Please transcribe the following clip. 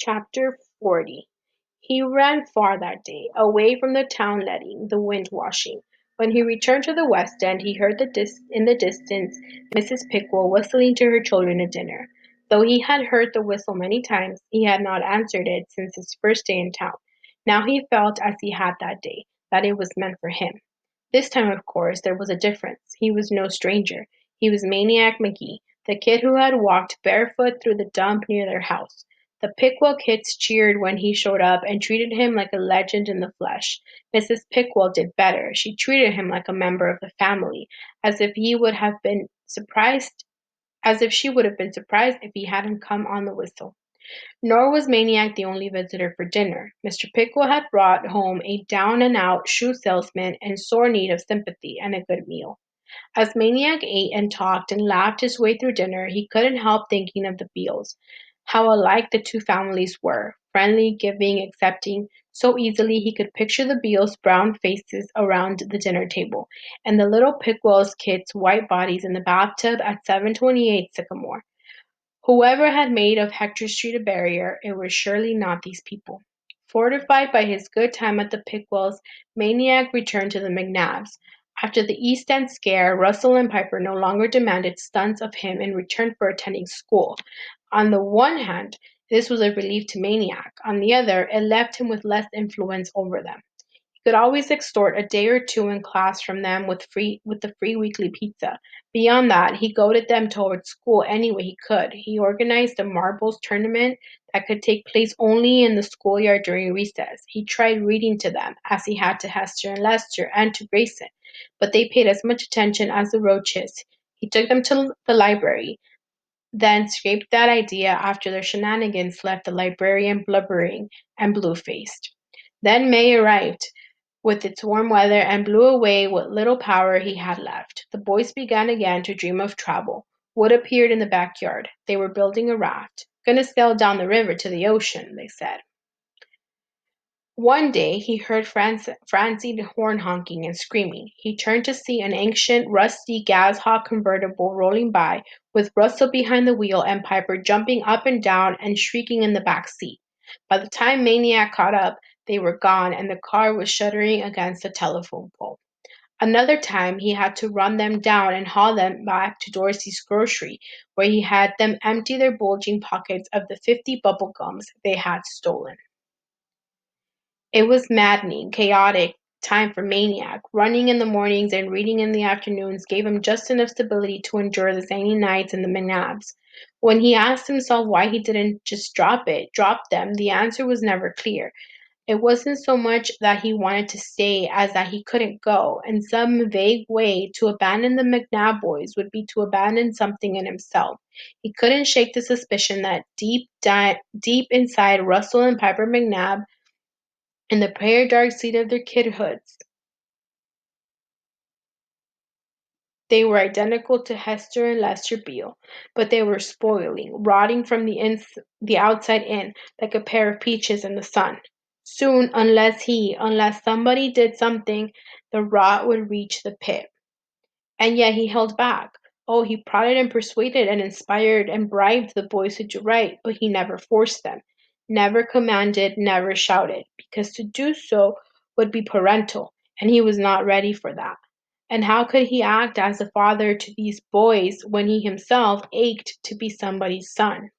Chapter 40. He ran far that day, away from the town letting the wind washing. When he returned to the West End, he heard in the distance Mrs. Pickwill whistling to her children at dinner. Though he had heard the whistle many times, he had not answered it since his first day in town. Now he felt, as he had that day, that it was meant for him. This time, of course, there was a difference. He was no stranger. He was Maniac Magee, the kid who had walked barefoot through the dump near their house. The Pickwill kids cheered when he showed up and treated him like a legend in the flesh. Mrs. Pickwill did better. She treated him like a member of the family, as if he would have been surprised as if she would have been surprised if he hadn't come on the whistle. Nor was Maniac the only visitor for dinner. Mr. Pickwill had brought home a down and out shoe salesman in sore need of sympathy and a good meal. As Maniac ate and talked and laughed his way through dinner, he couldn't help thinking of the Beals. How alike the two families were, friendly, giving, accepting. So easily he could picture the Beals' brown faces around the dinner table, and the little Pickwell's kids' white bodies in the bathtub at 728 Sycamore. Whoever had made of Hector Street a barrier, it was surely not these people. Fortified by his good time at the Pickwells, Maniac returned to the McNabs. After the East End scare, Russell and Piper no longer demanded stunts of him in return for attending school. On the one hand, this was a relief to Maniac. On the other, it left him with less influence over them. He could always extort a day or two in class from them with the free weekly pizza. Beyond that, he goaded them towards school any way he could. He organized a marbles tournament that could take place only in the schoolyard during recess. He tried reading to them, as he had to Hester and Lester and to Grayson, but they paid as much attention as the roaches. He took them to the library, then scraped that idea after their shenanigans left the librarian blubbering and blue-faced. Then May arrived with its warm weather and blew away what little power he had left. The boys began again to dream of travel. Wood appeared in the backyard. They were building a raft. Gonna sail down the river to the ocean, they said. One day he heard Francie horn honking and screaming. He turned to see an ancient, rusty gas hot convertible rolling by, with Russell behind the wheel and Piper jumping up and down and shrieking in the back seat. By the time Maniac caught up, they were gone and the car was shuddering against a telephone pole. Another time he had to run them down and haul them back to Dorsey's grocery, where he had them empty their bulging pockets of the 50 bubble gums they had stolen. It was maddening, chaotic time for Maniac. Running in the mornings and reading in the afternoons gave him just enough stability to endure the zany nights in the McNabs. When he asked himself why he didn't just drop them, the answer was never clear. It wasn't so much that he wanted to stay as that he couldn't go. In some vague way, to abandon the McNab boys would be to abandon something in himself. He couldn't shake the suspicion that deep inside Russell and Piper McNab, in the prayer dark seat of their kidhoods, they were identical to Hester and Lester Beale, but they were spoiling, rotting from the outside in, like a pair of peaches in the sun. Soon, unless somebody did something, the rot would reach the pit. And yet he held back. Oh, he prodded and persuaded and inspired and bribed the boys to do right, but he never forced them, never commanded, never shouted, because to do so would be parental, and he was not ready for that. And how could he act as a father to these boys when he himself ached to be somebody's son?